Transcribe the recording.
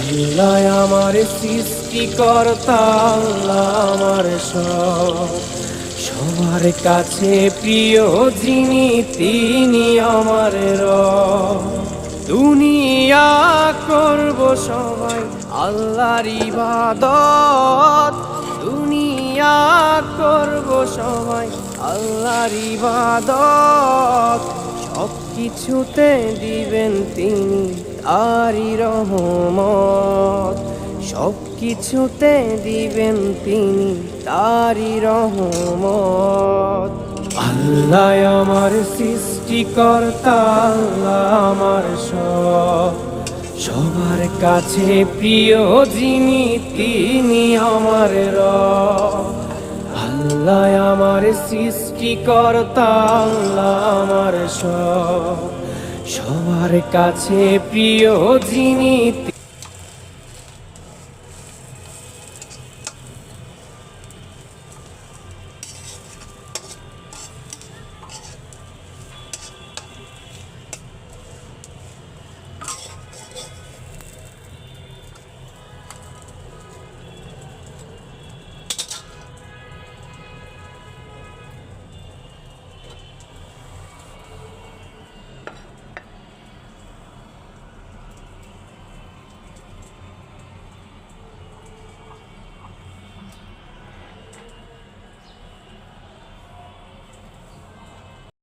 আল্লাহ আমার সৃষ্টিকর্তা, আল্লাহ আমার সব, সবার কাছে প্রিয় যিনি তিনি আমার রব। দুনিয়া করব সবাই আল্লাহর ইবাদত, দুনিয়া করব সবাই আল্লাহর ইবাদত। সব কিছুতে দিবেন তিনি তারই রহমত, সব কিছুতে দিবেন তিনি তারই রহমত। আল্লাহ আমার সৃষ্টিকর্তা, আল্লাহ আমার সব, সবার কাছে প্রিয় যিনি তিনি আমার রব। আল্লাহ আমার সৃষ্টিকর্তা, আল্লাহ আমার সব, সবার কাছে প্রিয় যিনি